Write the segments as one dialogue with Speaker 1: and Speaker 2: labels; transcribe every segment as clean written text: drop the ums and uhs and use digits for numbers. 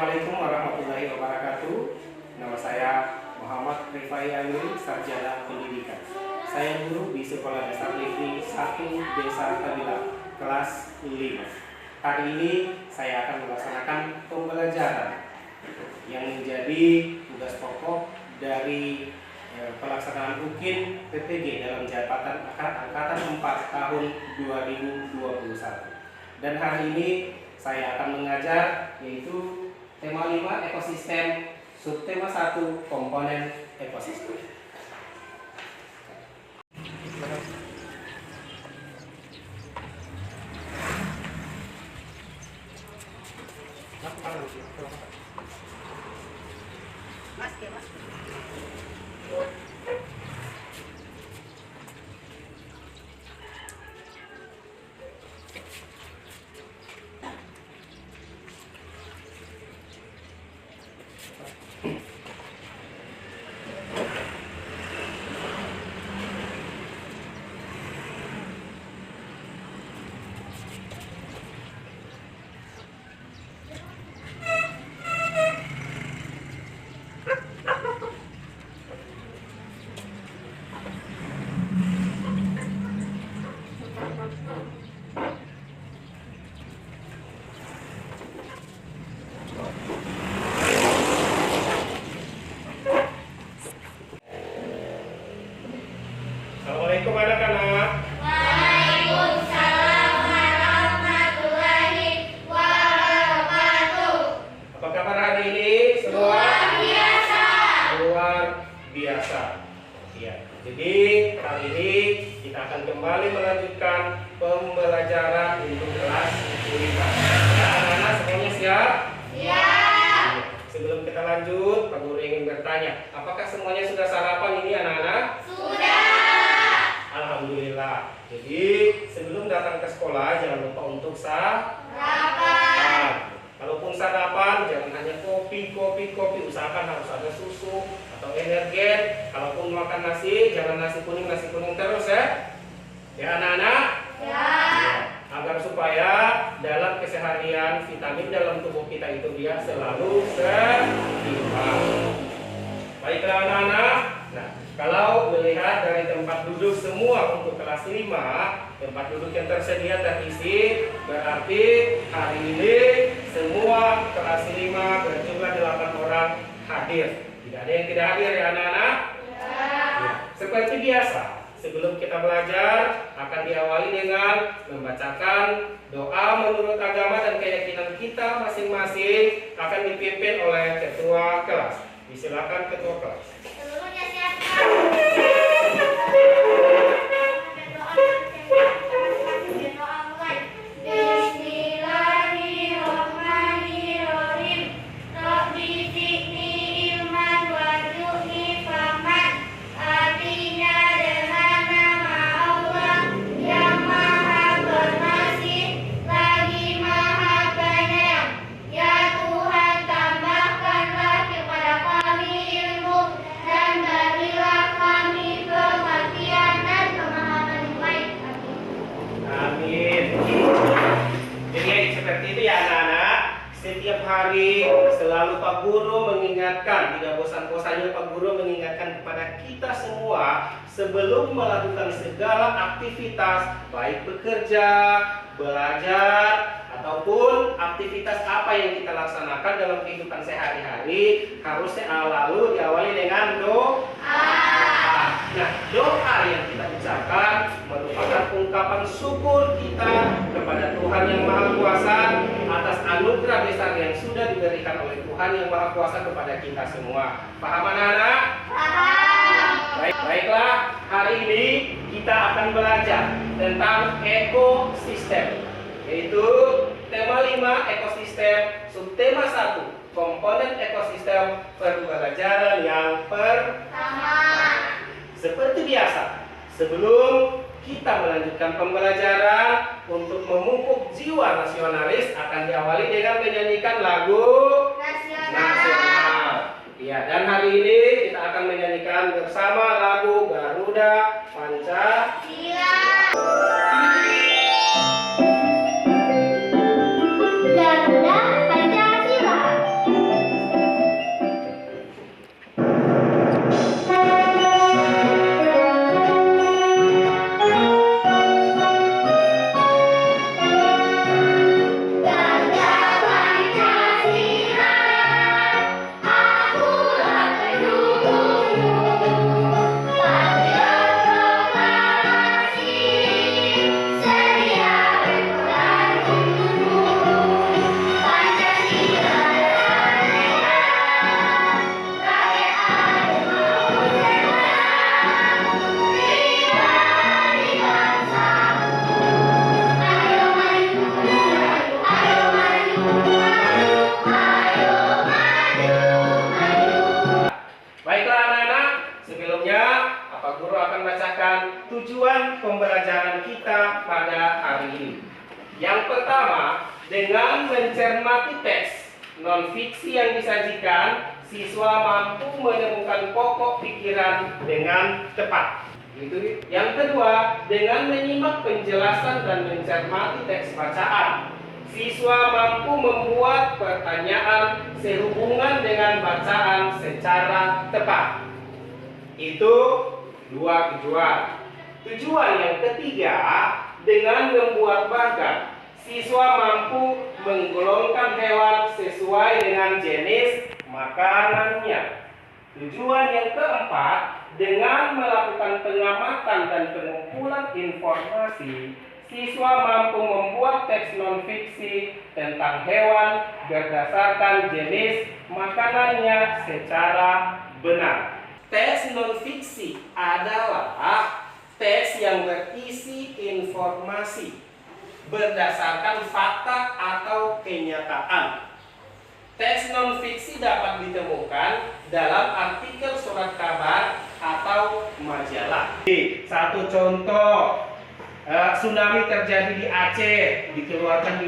Speaker 1: Assalamualaikum warahmatullahi wabarakatuh. Nama saya Muhammad Rifai Amiri, Sarjana Pendidikan. Saya guru di Sekolah Dasar Negeri 1 Desa Kabila, kelas 5. Hari ini saya akan melaksanakan pembelajaran yang menjadi tugas pokok dari pelaksanaan UKIN PPG dalam jabatan Angkatan 4 tahun 2021. Dan hari ini saya akan mengajar yaitu tema 5 ekosistem, subtema 1 komponen ekosistem. Assalamualaikum anak-anak.
Speaker 2: Waalaikumsalam warahmatullahi wabarakatuh.
Speaker 1: Apa kabar hari ini semua?
Speaker 2: Luar biasa.
Speaker 1: Luar biasa. Ya. Jadi hari ini kita akan kembali melanjutkan pembelajaran untuk kelas 5. Ya, anak-anak semuanya siap?
Speaker 2: Siap.
Speaker 1: Sebelum kita lanjut, Pak Guru ingin bertanya, apakah semuanya sudah sarapan ini anak-anak?
Speaker 2: Sudah.
Speaker 1: Alhamdulillah. Jadi sebelum datang ke sekolah jangan lupa untuk
Speaker 2: Sarapan.
Speaker 1: Kalaupun sarapan jangan hanya kopi, usahakan harus ada susu atau energen. Kalaupun makan nasi jangan nasi kuning terus ya. Ya anak-anak.
Speaker 2: Ya.
Speaker 1: Agar supaya dalam keseharian vitamin dalam tubuh kita itu dia selalu seimbang. Baiklah anak-anak. Nah, kalau melihat dari tempat duduk semua untuk kelas 5, tempat duduk yang tersedia terisi, berarti hari ini semua kelas 5 berjumlah 8 orang hadir. Tidak ada yang tidak hadir ya anak-anak? Ya. Seperti biasa, sebelum kita belajar akan diawali dengan membacakan doa menurut agama dan keyakinan kita masing-masing, akan dipimpin oleh ketua kelas. Disilakan ketua kelas.
Speaker 2: Seluruhnya siapkan. Doa mulai. Bismillahirrahmanirrahim. Rabbi zidni ilman warzuqni fahman. Artinya dengan nama Allah yang Maha Pengasih lagi Maha Penyayang. Ya Tuhan, tambahkanlah kepada kami ilmu dan berilah kami pengertian dan pemahaman yang baik.
Speaker 1: Amin. Jadi seperti itu ya anak-anak. Setiap hari selalu Pak Guru mengingatkan, tidak bosan-bosannya Pak Guru mengingatkan kepada kita semua sebelum melakukan segala aktivitas, baik bekerja, belajar, ataupun aktivitas apa yang kita laksanakan dalam kehidupan sehari-hari, harusnya lalu diawali dengan doa. Nah, doa yang kita ucapkan merupakan ungkapan syukur kita kepada Tuhan yang Maha Kuasa atas anugerah besar yang sudah diberikan oleh Tuhan yang Maha Kuasa kepada kita semua. Paham anak-anak?
Speaker 2: Paham.
Speaker 1: Baiklah, hari ini kita akan belajar tentang ekosistem, yaitu tema 5 ekosistem, subtema 1 komponen ekosistem, pembelajaran yang pertama. Seperti biasa, sebelum kita melanjutkan pembelajaran, untuk memupuk jiwa nasionalis akan diawali dengan menyanyikan lagu nasional. Ya, dan hari ini kita akan menyanyikan bersama lagu Garuda Pancasila.
Speaker 2: Garuda Pancasila.
Speaker 1: non-fiksi yang disajikan, siswa mampu menemukan pokok pikiran dengan tepat. Gitu. Yang kedua, dengan menyimak penjelasan dan mencermati teks bacaan, siswa mampu membuat pertanyaan sehubungan dengan bacaan secara tepat. Itu dua tujuan. Tujuan yang ketiga, dengan membuat bagan, siswa mampu menggolongkan hewan sesuai dengan jenis makanannya. Tujuan yang keempat, dengan melakukan pengamatan dan pengumpulan informasi, siswa mampu membuat teks non-fiksi tentang hewan berdasarkan jenis makanannya secara benar. Teks non-fiksi adalah teks yang berisi informasi berdasarkan fakta atau kenyataan. Teks non-fiksi dapat ditemukan dalam artikel surat kabar atau majalah. Satu contoh, tsunami terjadi di Aceh, dikeluarkan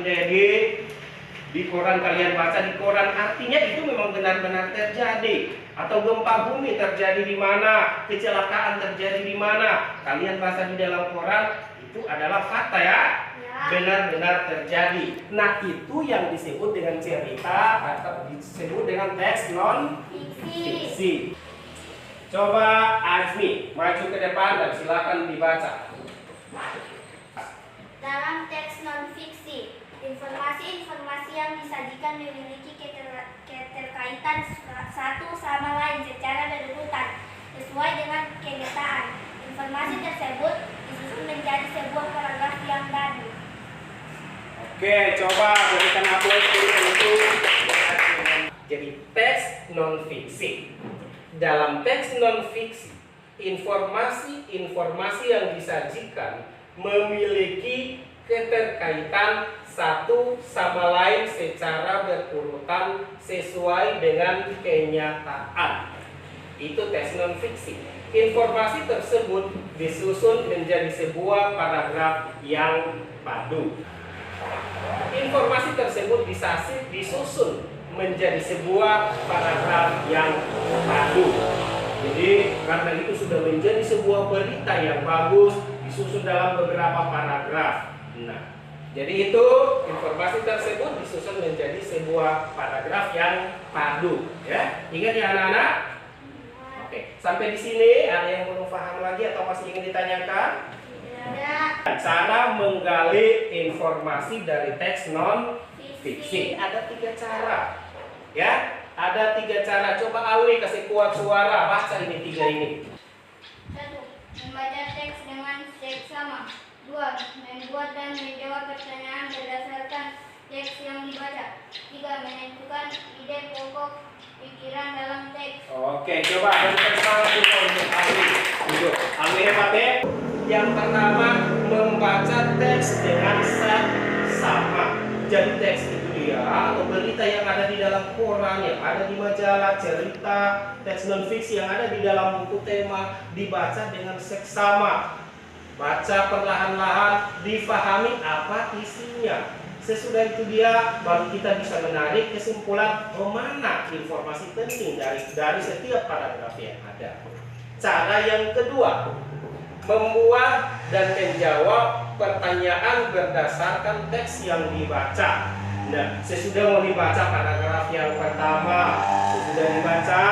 Speaker 1: di koran, kalian baca di koran, artinya itu memang benar-benar terjadi. Atau gempa bumi terjadi di mana, kecelakaan terjadi di mana, kalian baca di dalam koran, itu adalah fakta ya, benar-benar terjadi. Nah, itu yang disebut dengan cerita atau disebut dengan teks non-fiksi. Coba Azmi maju ke depan dan silakan dibaca.
Speaker 2: Dalam teks non-fiksi, informasi-informasi yang disajikan memiliki keterkaitan satu sama lain secara berurutan sesuai dengan kenyataan. Informasi tersebut disusun menjadi sebuah paragraf yang baru.
Speaker 1: Oke, coba berikan aplaus untuk jadi teks non-fiksi. Dalam teks non-fiksi, informasi-informasi yang disajikan memiliki keterkaitan satu sama lain secara berurutan sesuai dengan kenyataan. Itu teks non-fiksi. Informasi tersebut disusun menjadi sebuah paragraf yang padu. Informasi tersebut disusun menjadi sebuah paragraf yang padu. Jadi karena itu sudah menjadi sebuah berita yang bagus, disusun dalam beberapa paragraf. Nah, jadi itu informasi tersebut disusun menjadi sebuah paragraf yang padu. Ya, ingat ya anak-anak? Oke, sampai di sini ada yang belum paham lagi atau masih ingin ditanyakan? Cara menggali informasi dari teks non-fiksi ada 3 cara. Ya, ada 3 cara. Coba Alwi kasih kuat suara baca ini 3 ini.
Speaker 2: 1. Membaca teks dengan seksama. 2. Membuat dan menjawab pertanyaan berdasarkan teks yang dibaca. 3. Menentukan ide pokok pikiran dalam teks.
Speaker 1: Oke, coba berikan semangat dulu untuk Alwi. Duduk. Alwi hebat ya. Yang pertama, membaca teks dengan seksama. Jadi teks itu dia atau berita yang ada di dalam koran, yang ada di majalah, cerita, teks non-fiksi yang ada di dalam buku tema dibaca dengan seksama. Baca perlahan-lahan, difahami apa isinya. Sesudah itu dia baru kita bisa menarik kesimpulan mana informasi penting dari setiap paragraf yang ada. Cara yang kedua, membuat dan menjawab pertanyaan berdasarkan teks yang dibaca. Nah, sesudah mau dibaca paragraf yang pertama, sesudah dibaca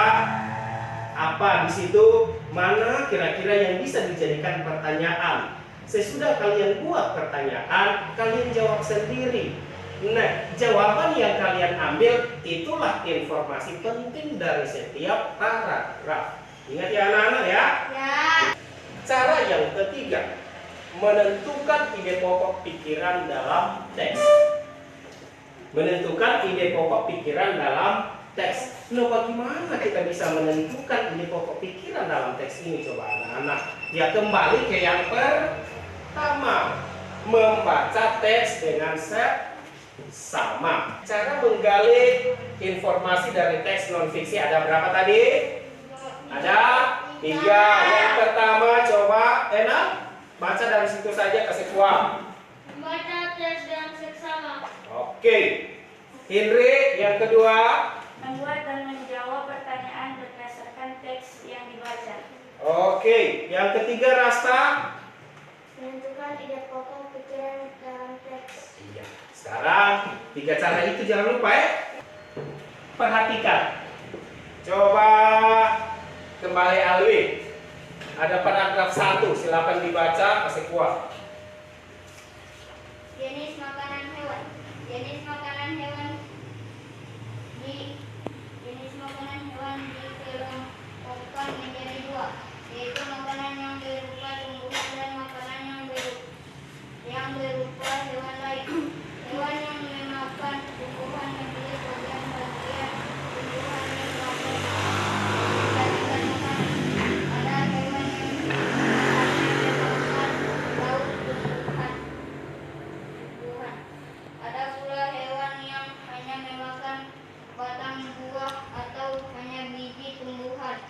Speaker 1: apa di situ, mana kira-kira yang bisa dijadikan pertanyaan. Sesudah kalian buat pertanyaan, kalian jawab sendiri. Nah, jawaban yang kalian ambil itulah informasi penting dari setiap paragraf. Ingat ya anak-anak ya?
Speaker 2: Ya.
Speaker 1: Cara yang ketiga, menentukan ide pokok pikiran dalam teks. Menentukan ide pokok pikiran dalam teks. Nah, bagaimana kita bisa menentukan ide pokok pikiran dalam teks ini? Coba anak-anak. Ya, kembali ke yang pertama, membaca teks dengan seksama. Cara menggali informasi dari teks non-fiksi ada berapa tadi? Ada 3. Yang pertama, coba enak baca dari situ saja, kasih kuat.
Speaker 2: Membaca teks dengan seksama.
Speaker 1: Oke. Henry, yang kedua.
Speaker 2: Membuat dan menjawab pertanyaan berdasarkan teks yang dibaca.
Speaker 1: Oke, yang ketiga Rasta.
Speaker 2: Menentukan ide pokok pikiran dalam teks.
Speaker 1: Iya. Sekarang 3 cara itu jangan lupa ya. Perhatikan. Coba kembali Alwi. Ada paragraf 1, silakan dibaca, kasih kuat.
Speaker 2: Jenis makanan hewan. Jenis makanan hewan dikelompokkan menjadi 2, yaitu makanan yang berupa tumbuhan dan makanan yang berupa hewan lain. Hewan yang memakan tumbuhan memilih bagian-bagian tumbuhan yang dapat dijadikan makanan. Ada hewan yang memakan daun tumbuhan. Ada pula hewan yang hanya memakan batang buah atau hanya biji tumbuhan.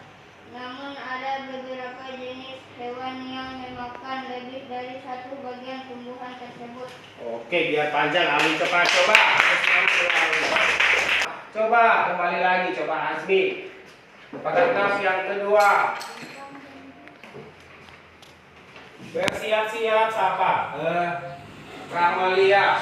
Speaker 2: Namun ada beberapa jenis hewan yang memakan lebih dari satu bagian tumbuhan tersebut.
Speaker 1: Oke, biar panjang Alwi cepat coba. Coba kembali lagi, coba Azmi. Paragraf yang kedua. Bersiap-siap siapa? Ramalia.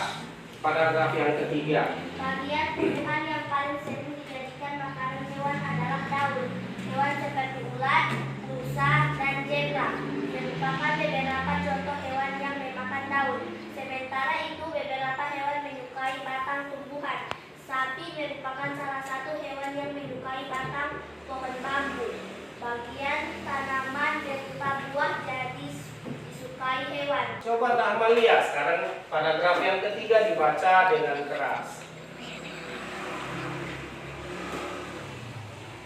Speaker 1: Paragraf yang ketiga.
Speaker 2: Bagian tumbuhan yang paling sering dijadikan makanan hewan adalah daun. Hewan seperti ulat, rusa, dan zebra merupakan beberapa contoh hewan yang memakan daun. Sementara itu beberapa hewan menyukai batang tumbuhan. Sapi merupakan salah satu hewan yang menyukai batang pohon bambu. Bagian tanaman berupa buah jadi disukai hewan.
Speaker 1: Coba Ramalia. Sekarang paragraf yang ketiga dibaca dengan keras.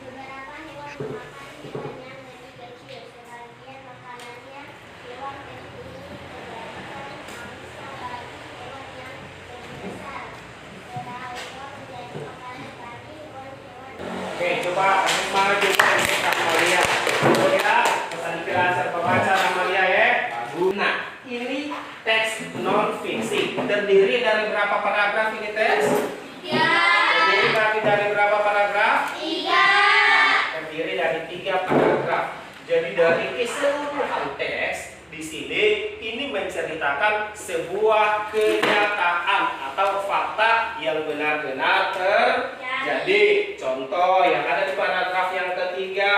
Speaker 2: Beberapa hewan memakan hewan yang lebih kecil. Sebagian makanannya hewan kecil berdasarkan mangsa bagi hewan yang lebih besar. Sebaliknya menjadi makanan bagi hewan-hewan.
Speaker 1: Oke, coba maju untuk Ramalia. Oh ya, pesan penjelasan pembaca Ramalia ya. Nah, ini teks non fiksi. Terdiri dari berapa paragraf ini teks?
Speaker 2: 3.
Speaker 1: Terdiri dari berapa paragraf?
Speaker 2: 3.
Speaker 1: Terdiri dari 3 paragraf. Jadi dari keseluruhan teks di sini ini menceritakan sebuah kenyataan atau fakta yang benar-benar terjadi. Contoh yang ada di paragraf yang ketiga,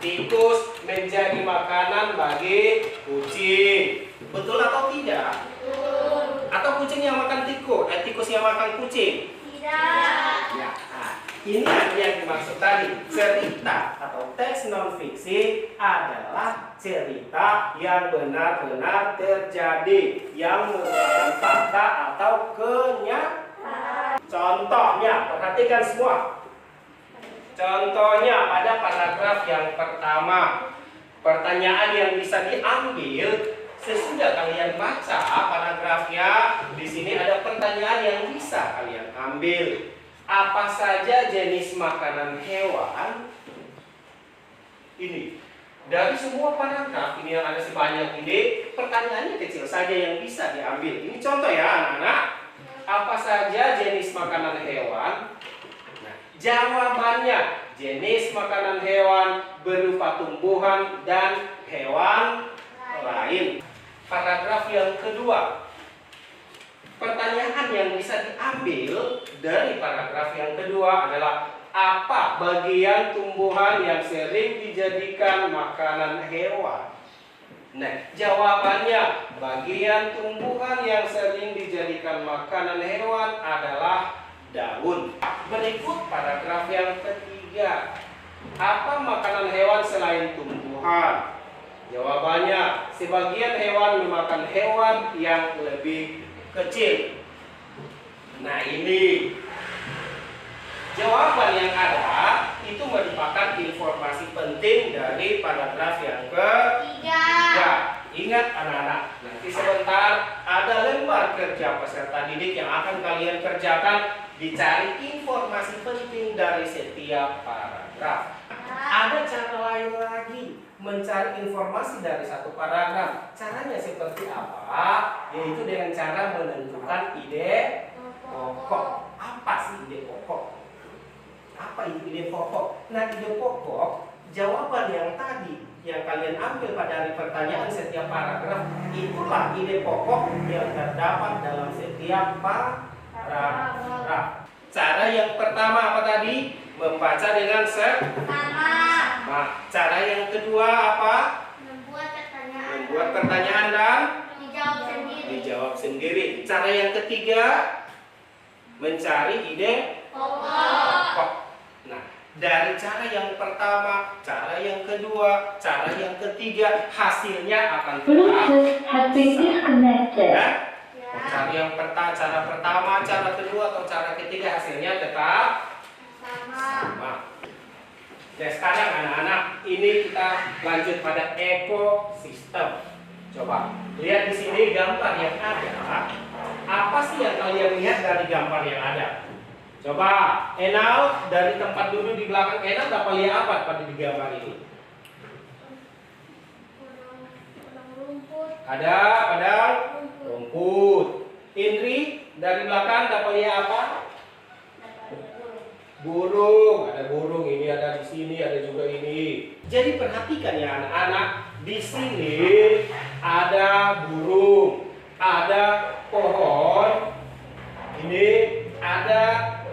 Speaker 1: tikus menjadi makanan bagi kucing. Betul atau tidak?
Speaker 2: Betul.
Speaker 1: Atau kucing yang makan tikus? Tikus yang makan kucing?
Speaker 2: Tidak.
Speaker 1: Ya, nah, ini yang dimaksud tadi. Cerita atau teks non fiksi adalah cerita yang benar-benar terjadi, yang merupakan fakta atau kenyataan. Contohnya, perhatikan semua. Contohnya pada paragraf yang pertama, pertanyaan yang bisa diambil sesudah kalian baca paragrafnya. Di sini ada pertanyaan yang bisa kalian ambil. Apa saja jenis makanan hewan? Ini dari semua paragraf ini yang ada sebanyak ini, pertanyaannya kecil saja yang bisa diambil. Ini contoh ya anak-anak. Apa saja jenis makanan hewan? Nah, jawabannya jenis makanan hewan berupa tumbuhan dan hewan lain. Paragraf yang kedua, pertanyaan yang bisa diambil dari paragraf yang kedua adalah apa bagian tumbuhan yang sering dijadikan makanan hewan? Nah, jawabannya bagian tumbuhan yang sering dijadikan makanan hewan adalah daun. Berikut paragraf yang ketiga, apa makanan hewan selain tumbuhan? Jawabannya, sebagian hewan memakan hewan yang lebih kecil. Nah, ini jawaban yang ada itu merupakan informasi penting dari paragraf yang ketiga. Ingat anak-anak, nanti sebentar ada lembar kerja peserta didik yang akan kalian kerjakan. Dicari informasi penting dari setiap paragraf. Ada cara lain lagi mencari informasi dari satu paragraf. Caranya seperti apa? Yaitu dengan cara menentukan ide pokok. Apa sih ide pokok? Apa itu ide pokok? Nah, ide pokok jawaban yang tadi yang kalian ambil pada pertanyaan setiap paragraf, itulah ide pokok yang terdapat dalam setiap paragraf. Cara yang pertama apa tadi? Membaca dengan
Speaker 2: Sama.
Speaker 1: Nah, cara yang kedua apa? Membuat pertanyaan dan dijawab sendiri. Cara yang ketiga, mencari ide pokok. Nah, dari cara yang pertama, cara yang kedua, cara yang ketiga, hasilnya akan tetap
Speaker 3: Bluetooth has been disconnected.
Speaker 1: ya. Cara yang cara pertama, cara kedua, atau cara ketiga, hasilnya tetap sama. Nah, sekarang anak-anak, ini kita lanjut pada ekosistem. Coba lihat di sini gambar yang ada. Apa sih yang kalian lihat dari gambar yang ada? Coba, Enal dari tempat duduk di belakang Enal dapat lihat apa pada di gambar ini? Ada padang rumput. Indri dari belakang dapat lihat apa? Burung. Ada burung, ini ada di sini, ada juga ini. Jadi perhatikan ya anak-anak, di sini ada burung, ada pohon, ini ada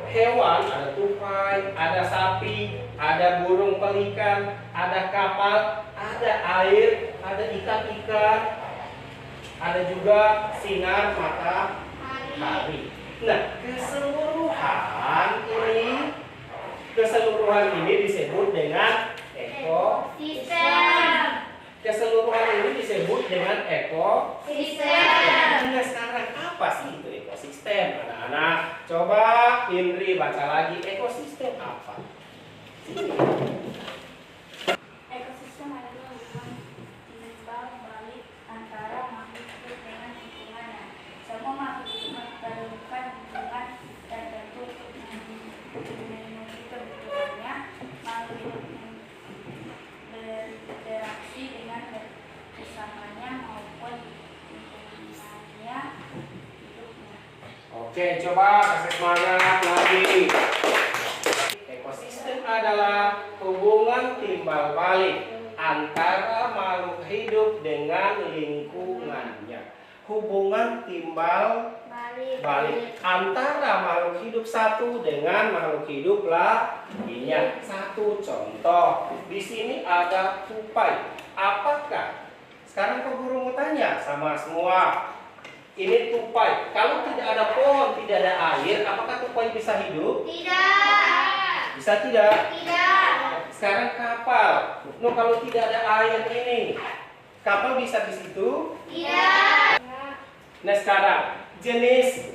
Speaker 1: hewan, ada tupai, ada sapi, ada burung pelikan, ada kapal, ada air, ada ikan-ikan, ada juga sinar matahari. Nah, keseluruhan ini disebut dengan
Speaker 2: Ekosistem.
Speaker 1: keseluruhan ini disebut dengan ekosistem. Nah, sekarang apa sih itu ekosistem, anak-anak? Coba Indri baca lagi, ekosistem apa?
Speaker 2: Ekosistem adalah hubungan timbal balik antara makhluk hidup dengan lingkungannya. Semua makhluk hidup memerlukan hubungan tertentu untuk memenuhi kebutuhannya. Makhluk hidup berinteraksi dengan bersamanya maupun lingkungannya hidupnya.
Speaker 1: Oke, coba kasih semangat lagi. Ekosistem adalah hubungan timbal balik antara makhluk hidup dengan lingkungannya. Hubungan timbal balik antara makhluk hidup satu dengan makhluk hidup lainnya. Satu contoh, di sini ada tupai. Apakah? Sekarang Pak Guru mau tanya sama semua. Ini tupai. Kalau tidak ada pohon, tidak ada air, apakah tupai bisa hidup?
Speaker 2: Tidak.
Speaker 1: Bisa tidak?
Speaker 2: Tidak.
Speaker 1: Sekarang kapal. No, kalau tidak ada air ini, kapal bisa di situ?
Speaker 2: Tidak.
Speaker 1: Nah, sekarang jenis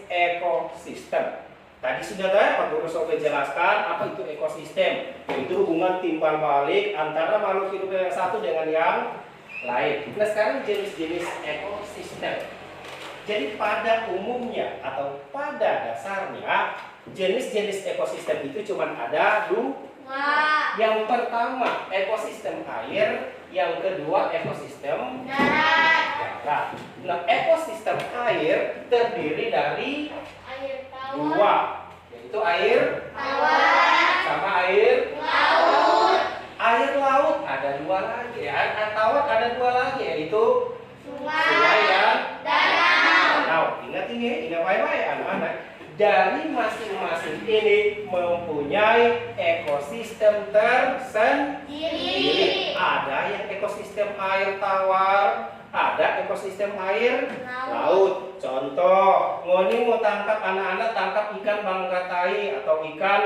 Speaker 1: ekosistem. Tadi sudah Pak Guru Sobe jelaskan apa itu ekosistem, yaitu hubungan timbal balik antara makhluk hidup yang satu dengan yang lain. Nah, sekarang jenis-jenis ekosistem. Jadi pada umumnya atau pada dasarnya jenis-jenis ekosistem itu cuma ada dua. Yang pertama ekosistem air, yang kedua ekosistem darat. Nah, ekosistem air terdiri dari
Speaker 2: Air
Speaker 1: dua, yaitu air sama air
Speaker 2: laut.
Speaker 1: Air laut ada dua lagi, air tawar ada dua lagi, yaitu sungai dan danau. Ingat ini, ingat baik-baik anak-anak. Dari masing-masing ini mempunyai ekosistem tersendiri. Ada yang ekosistem air tawar, ada ekosistem air laut. Contoh, ngoni mau tangkap anak-anak tangkap ikan bangkatai atau ikan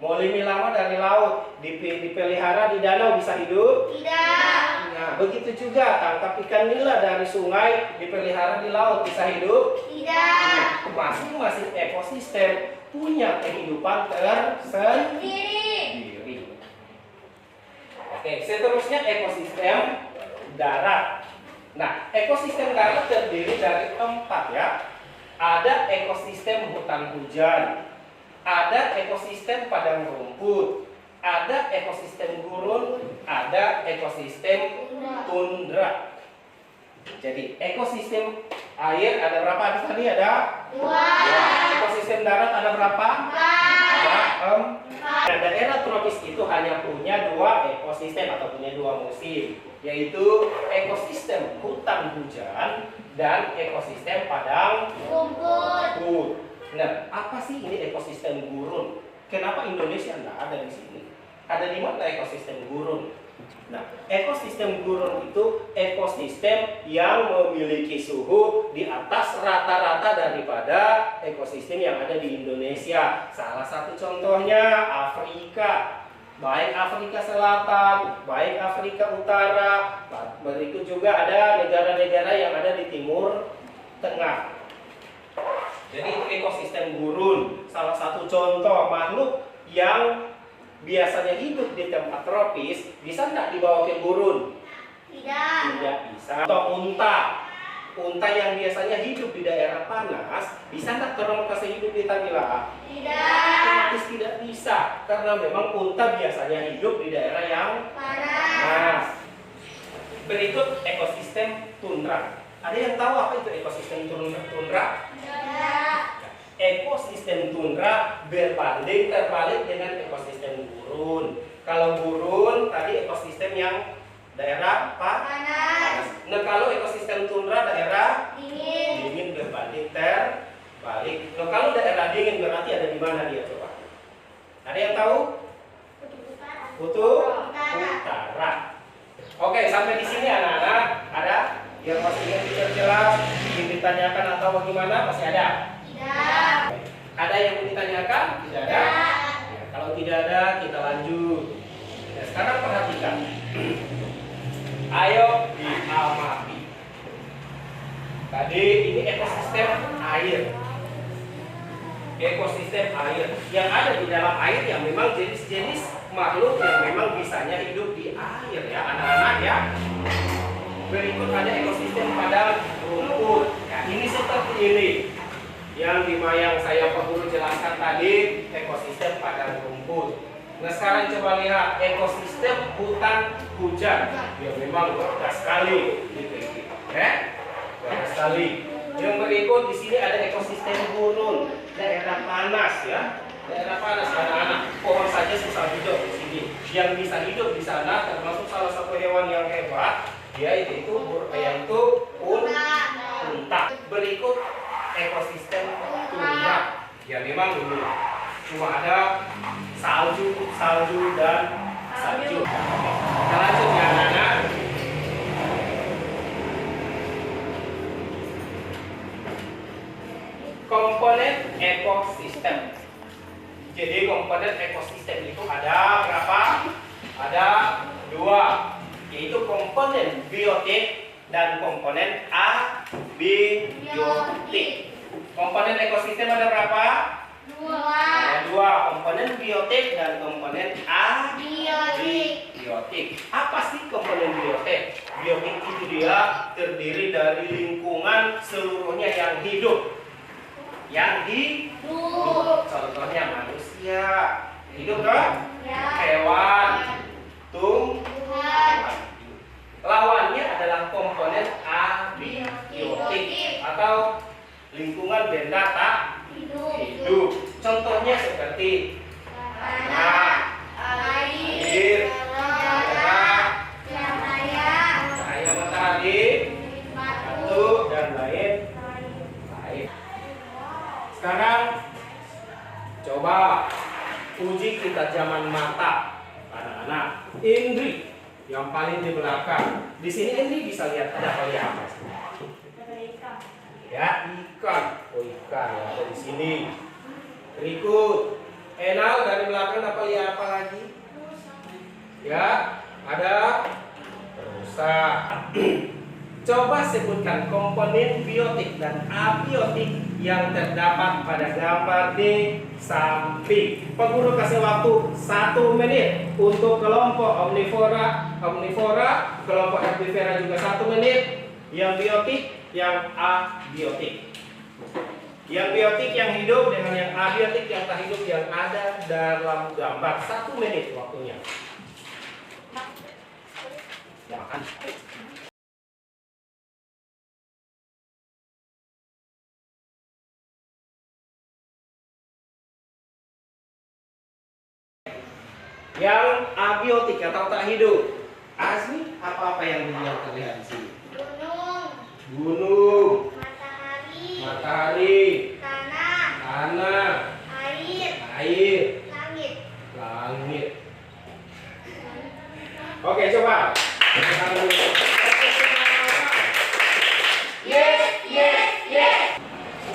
Speaker 1: molimi lama dari laut, dipelihara di danau bisa hidup?
Speaker 2: Tidak.
Speaker 1: Nah, begitu juga tangkap ikan nila dari sungai dipelihara di laut bisa hidup?
Speaker 2: Tidak.
Speaker 1: Masing-masing ekosistem punya kehidupan tersendiri. Oke, seterusnya ekosistem darat. Nah, ekosistem darat terdiri dari 4 ya. Ada ekosistem hutan hujan, ada ekosistem padang rumput, ada ekosistem gurun, ada ekosistem tundra. Jadi ekosistem Air ada berapa tadi? Ada 2. Ekosistem darat ada berapa? 4. Nah, daerah tropis itu hanya punya 2 ekosistem atau punya 2 musim, yaitu ekosistem hutan hujan dan ekosistem padang rumput. Nah, apa sih ini ekosistem gurun? Kenapa Indonesia nggak ada di sini? Ada di mana ekosistem gurun? Nah, ekosistem gurun itu ekosistem yang memiliki suhu di atas rata-rata daripada ekosistem yang ada di Indonesia. Salah satu contohnya Afrika. Baik Afrika Selatan, baik Afrika Utara. Berikut juga ada negara-negara yang ada di Timur Tengah. Jadi itu ekosistem gurun. Salah satu contoh makhluk yang biasanya hidup di tempat tropis, bisa nggak dibawa ke gurun? Tidak bisa. Atau unta. Unta yang biasanya hidup di daerah panas, bisa nggak terlokasi hidup di Tamilah? Otomatis tidak bisa, karena memang unta biasanya hidup di daerah yang panas. Berikut ekosistem tundra. Ada yang tahu apa itu ekosistem tundra? Ekosistem tundra berbanding terbalik dengan ekosistem gurun. Kalau gurun tadi ekosistem yang daerah panas. Nah, kalau ekosistem tundra daerah dingin berbanding terbalik. Nah, kalau daerah dingin berarti ada di mana dia coba? Ada yang tahu? Kutub Utara. Oke, sampai di sini anak-anak ada yang masih ingin diperjelas, ingin ditanyakan atau bagaimana? Masih ada? Ada yang mau ditanyakan? Tidak ada? Ya, kalau tidak ada, kita lanjut. Nah, sekarang perhatikan. Ayo diamati. Tadi ini ekosistem air. Ekosistem air. Yang ada di dalam air yang memang jenis-jenis makhluk yang memang bisanya hidup di air ya, anak-anak ya. Berikut ada ekosistem padang rumput. Ya, ini seperti ini. Yang saya Pak Guru jelaskan tadi, ekosistem padang rumput. Nah, sekarang coba lihat ekosistem hutan hujan. Ya memang luas sekali gitu. Luas sekali. Yang berikut di sini ada ekosistem gurun, daerah panas ya. Daerah panas anak-anak. Pohon saja susah hidup di sini. Yang bisa hidup di sana termasuk salah satu hewan yang hebat, yaitu unta. Berikut ekosistem tundra. Ya memang dulu cuma ada salju dan salju. Kita lanjut ya anak-anak. Komponen ekosistem. Jadi komponen ekosistem itu ada berapa? Ada 2, yaitu komponen biotik dan komponen abiotik. Komponen ekosistem ada berapa? 2. Ada 2, komponen biotik dan komponen abiotik. Apa sih komponen biotik? Biotik itu dia terdiri dari lingkungan seluruhnya yang hidup. Contohnya manusia, hidup kan? Hewan, tumbuhan. Lawannya adalah komponen abiotik atau lingkungan benda tak hidup. Contohnya seperti tanah, air, udara, cahaya matahari, batu dan lain. Sekarang coba uji ketajaman mata anak-anak. Indri yang paling di belakang. Di sini Indri bisa lihat ada apa ya? Ya, ikan. Oh, ikan ya, ada di sini. Berikut. Enal dari belakang apa lihat apa lagi? Ya, ada rusa. Coba sebutkan komponen biotik dan abiotik yang terdapat pada gambar di samping. Pak Guru kasih waktu 1 menit untuk kelompok omnivora, kelompok herbivora juga 1 menit. Yang biotik, yang abiotik. Yang biotik yang hidup dengan yang abiotik yang tak hidup yang ada dalam gambar. 1 menit waktunya. Ya, makan. Yang abiotik atau tak hidup. Asli apa-apa yang terlihat di sini?
Speaker 2: gunung,
Speaker 1: Gunung,
Speaker 2: matahari,
Speaker 1: matahari,
Speaker 2: tanah,
Speaker 1: tanah,
Speaker 2: air,
Speaker 1: air,
Speaker 2: langit.
Speaker 1: langit. Oke, coba.
Speaker 2: Yes, yes, yes.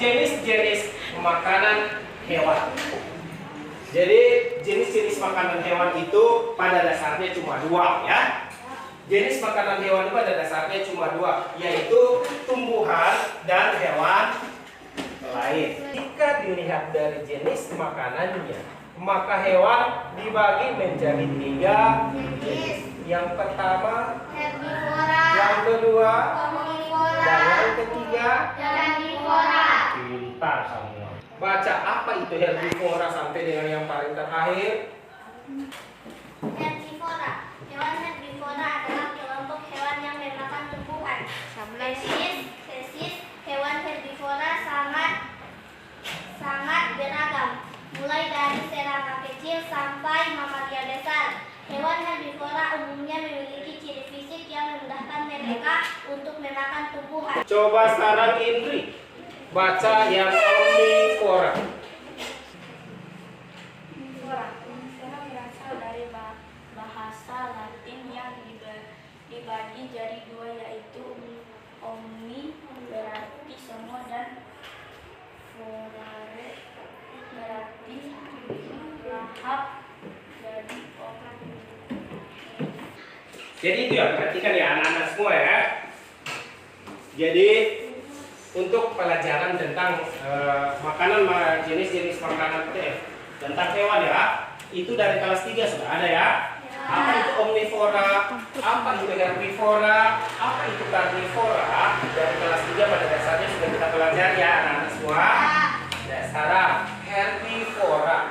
Speaker 1: Jenis-jenis makanan hewan. Jadi jenis-jenis makanan hewan itu pada dasarnya cuma dua ya. Jenis makanan hewan itu pada dasarnya cuma dua, yaitu tumbuhan dan hewan lain. Jika dilihat dari jenis makanannya, maka hewan dibagi menjadi tiga.
Speaker 2: Jenis
Speaker 1: Yang pertama,
Speaker 2: herbivora,
Speaker 1: yang kedua,
Speaker 2: omnivora,
Speaker 1: dan yang ketiga.
Speaker 2: carnivora.
Speaker 1: Pintar semua. Baca apa itu herbivora sampai dengan yang paling terakhir.
Speaker 2: Herbivora. Hewan herbivora adalah kelompok hewan yang memakan tumbuhan. Spesies hewan herbivora sangat beragam, mulai dari serangga kecil sampai mamalia besar. Hewan herbivora umumnya memiliki ciri fisik yang memudahkan mereka untuk memakan tumbuhan.
Speaker 1: Coba sekarang Indri baca yang omnivora.
Speaker 2: Omnivora berasal dari bahasa Latin yang dibagi jadi dua, yaitu omni berarti semua dan vorare berarti lahap, jadi orang.
Speaker 1: Jadi itu ya, perhatikan ya anak-anak semua ya. Jadi untuk pelajaran tentang makanan jenis-jenis makanan tentang hewan ya, itu dari kelas 3 sudah ada ya. Apa itu omnivora, apa itu herbivora, apa itu carnivora, dari kelas 3 pada dasarnya sudah kita pelajari ya anak-anak semua. Nah, sekarang herbivora.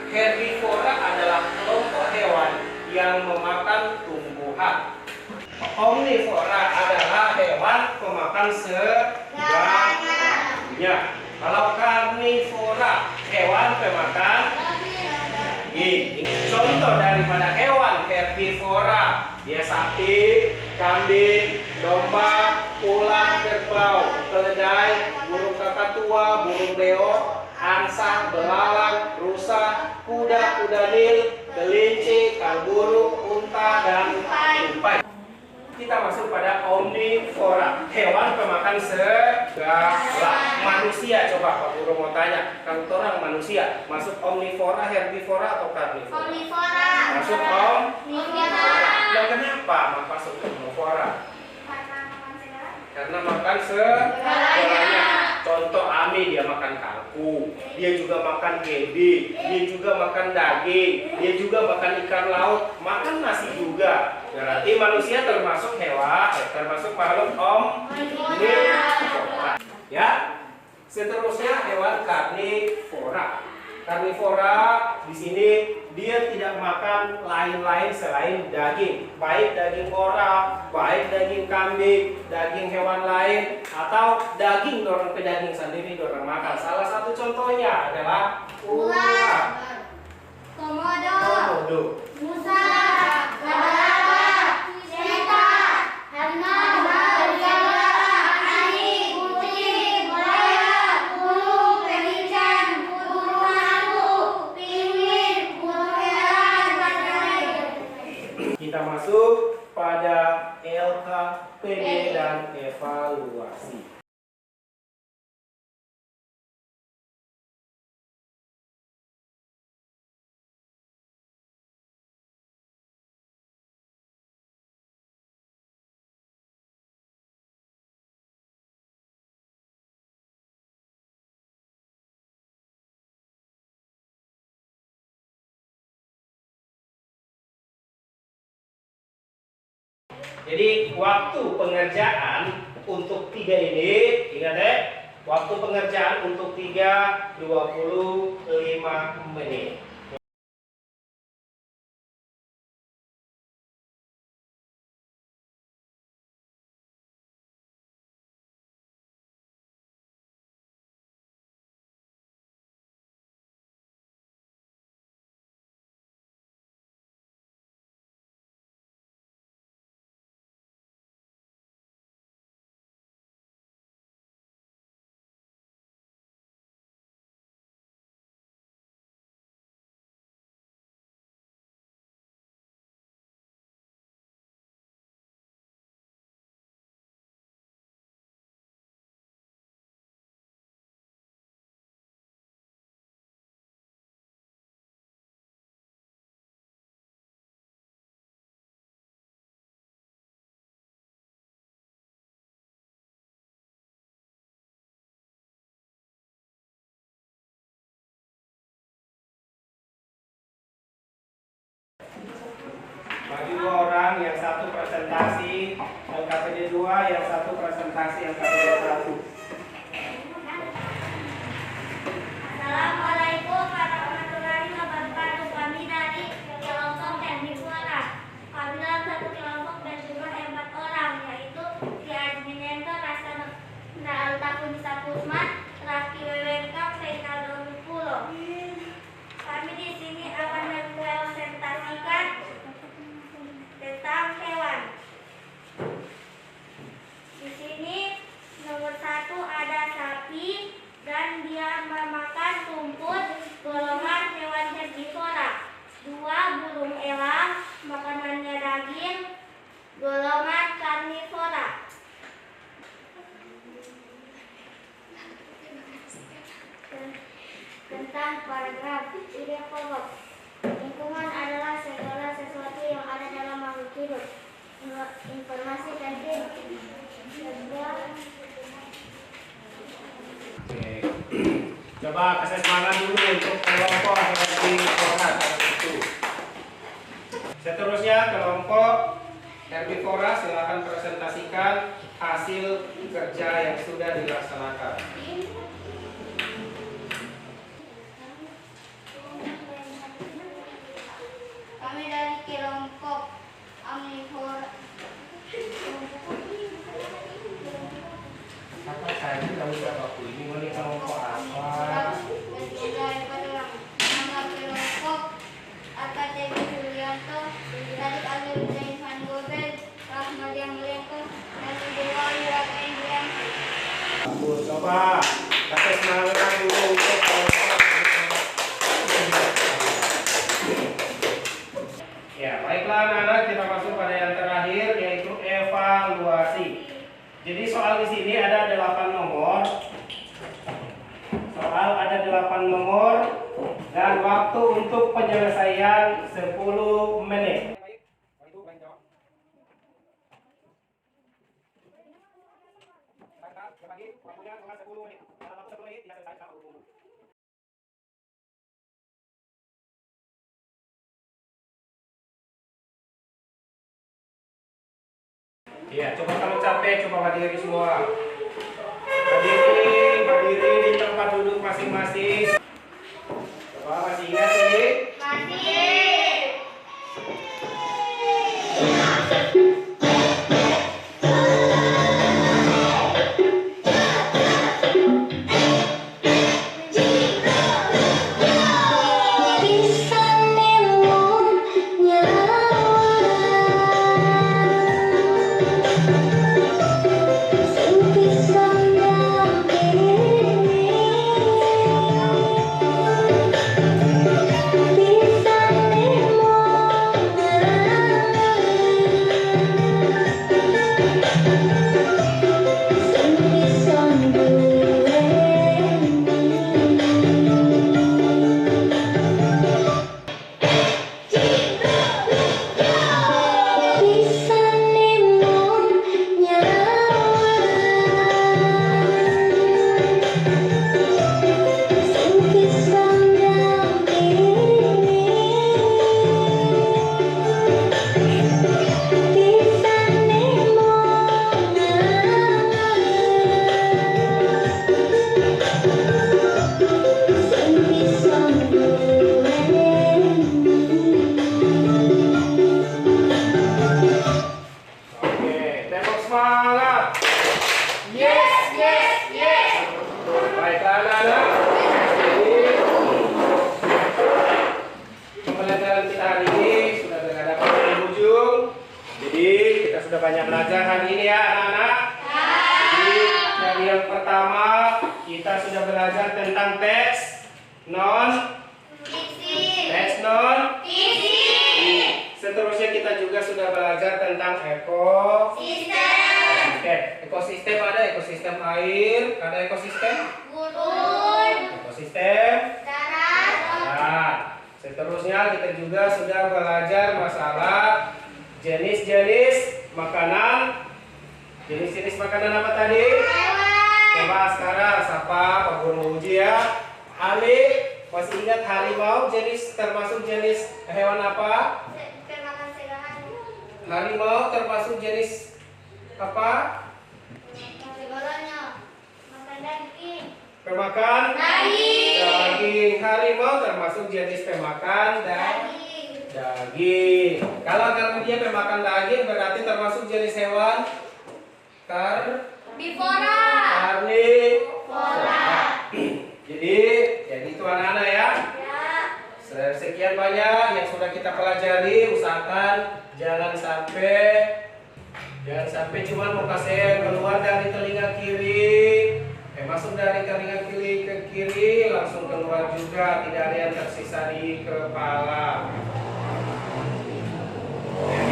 Speaker 1: Herbivora adalah kelompok hewan yang memakan tumbuhan. Omnivora adalah hewan pemakan segalanya. Kalau karnivora, hewan pemakan daging. Contoh daripada hewan herbivora, dia sapi, kambing, domba, ular, kerbau, keledai, burung kakatua, burung beo, angsa, belalang, rusa, kuda nil, kelinci, kanguru, unta, dan tupai. Kita masuk pada omnivora, hewan pemakan segala. Manusia, coba Pak Guru mau tanya, kalau orang manusia masuk omnivora, herbivora, atau karnivora?
Speaker 2: Omnivora.
Speaker 1: Masuk
Speaker 2: Omnivora.
Speaker 1: Nah, kenapa masuk omnivora? Karena makan
Speaker 2: Segalanya.
Speaker 1: segalanya. Contoh Ami, dia makan kangkung, dia juga makan kebi, dia juga makan daging, dia juga makan ikan laut, makan nasi juga. Berarti manusia termasuk hewan, termasuk makhluk omnivora. Ya. Seterusnya hewan karnivora. Karnivora di sini dia tidak makan lain-lain selain daging, baik daging orang, baik daging kambing, daging hewan lain, atau daging dorong ke daging sendiri dorong makan. Salah satu contohnya adalah ular,
Speaker 2: Komodo,
Speaker 1: komodo,
Speaker 2: musa, laba-laba, setan, harimau, serigala, anjing, kucing, buaya, burung, pelican, burung hantu, penguin, burung elang, dan lain-lain.
Speaker 1: Kita masuk pada LKPD dan evaluasi. Jadi waktu pengerjaan untuk 3 ini, ingat ya, waktu pengerjaan untuk 3 25 menit. Maju 2 orang, yang satu presentasi LKPD 2, yang satu presentasi LKPD 1.
Speaker 2: Assalamualaikum warahmatullahi wabarakatuh. Kami dari kelompok teknik suara. Kami dalam satu kelompok berjumlah 4 orang, yaitu si Adminento, Rasana Altapunisa Kusman, Raffi Wewenkang, Feinaldo Nupulo. Kami di sini akan mempresentasikan tentang hewan. Di sini nomor 1 ada sapi dan dia memakan rumput, golongan hewan herbivora. 2 burung elang, makanannya daging, golongan karnivora. Tentang paragraf ide pokok. Lingkungan adalah segala sesuatu yang ada dalam makhluk hidup. Informasi penting.
Speaker 1: Oke. Coba kasih semangat dulu untuk kelompok herbivora itu. Seterusnya kelompok herbivora silakan presentasikan hasil kerja yang sudah dilaksanakan.
Speaker 2: Kami dari kelompok omnivora.
Speaker 1: Apa saja kamu dapat ini mulai kelompok apa?
Speaker 2: Nama kelompok Akademi Julianto, dari Alumni Van Gogel, Rahmat yang Melenko, dan Dewa Yurak Endrian.
Speaker 1: Aku coba kasih semangat dulu untuk kelompok. Ya, baiklah anak-anak, kita masuk pada yang terakhir yaitu evaluasi. Jadi soal di sini ada 8 nomor. Soal ada 8 nomor dan waktu untuk penyelesaian 10 menit. Ya, coba kalau capek, coba berdiri semua. Berdiri di tempat duduk masing-masing. Coba masih ingat ini?
Speaker 2: Masih.
Speaker 1: banyak belajar hari ini ya anak-anak. Jadi dari yang pertama kita sudah belajar tentang teks non
Speaker 2: Fiksi.
Speaker 1: teks non.
Speaker 2: Fiksi.
Speaker 1: Seterusnya kita juga sudah belajar tentang ekosistem. Ekosistem ada ekosistem air, ada ekosistem
Speaker 2: Gurun.
Speaker 1: ekosistem
Speaker 2: Darat.
Speaker 1: darat. Seterusnya kita juga sudah belajar masalah jenis-jenis makanan. Jenis-jenis makanan apa tadi?
Speaker 2: Hewan.
Speaker 1: Coba sekarang siapa Pak Guru mau uji ya? Ali, masih ingat harimau jenis termasuk jenis hewan apa?
Speaker 2: Pemakan serigala.
Speaker 1: Harimau termasuk jenis apa?
Speaker 2: Segalanya. Makan daging.
Speaker 1: Pemakan
Speaker 2: Daging.
Speaker 1: daging. Harimau termasuk jenis pemakan
Speaker 2: Daging.
Speaker 1: daging. Kalau karena dia pemakan daging berarti termasuk jenis hewan
Speaker 2: Bifora.
Speaker 1: karnivora. Jadi itu anak-anak ya.
Speaker 2: Ya.
Speaker 1: Sekian banyak yang sudah kita pelajari. Usahakan jangan sampai cuma muka saya keluar dari telinga kiri, masuk dari telinga kiri ke kiri langsung keluar juga, tidak ada yang tersisa di kepala.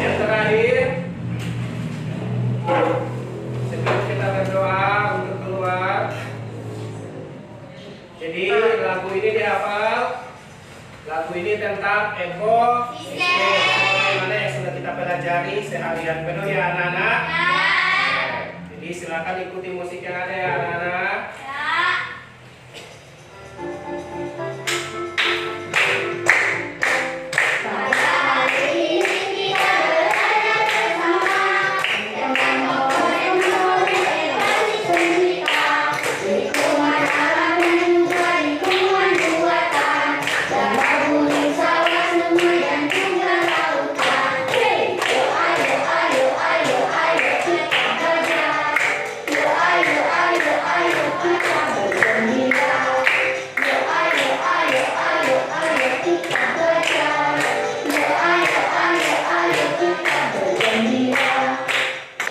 Speaker 1: Yang terakhir, sebelum kita berdoa untuk keluar, jadi lagu ini dihafal. Lagu ini tentang ekosistem, mana yang sudah kita pelajari seharian penuh ya anak-anak. Jadi silakan ikuti musik yang ada ya anak-anak.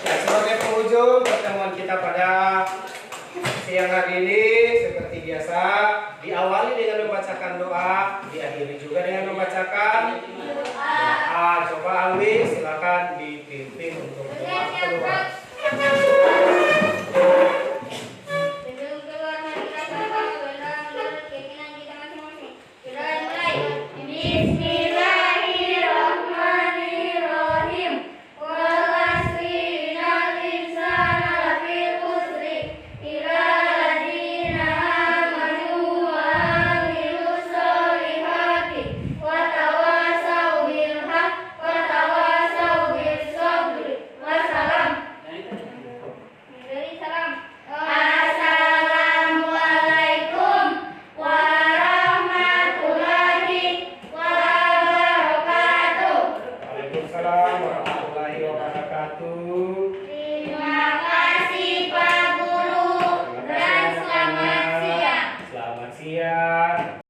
Speaker 1: Sebagai penghujung pertemuan kita pada siang hari ini, seperti biasa diawali dengan membacakan doa, diakhiri juga dengan membacakan doa. Coba Alwi silakan dipimpin untuk doa keluar.
Speaker 2: Sebelum keluar mari kita berdoa menurut keinginan kita masing-masing. Kita mulai. Bismillahirrahmanirrahim. Wal asri innal insana lafii khusri illa alladziina aamanu wa 'amilus solihati wa tawassaw bil haqqi wa tawassaw bis sabri. Wassalam. Salam. Assalamualaikum warahmatullahi wabarakatuh.
Speaker 1: Waalaikumsalam warahmatullahi wabarakatuh.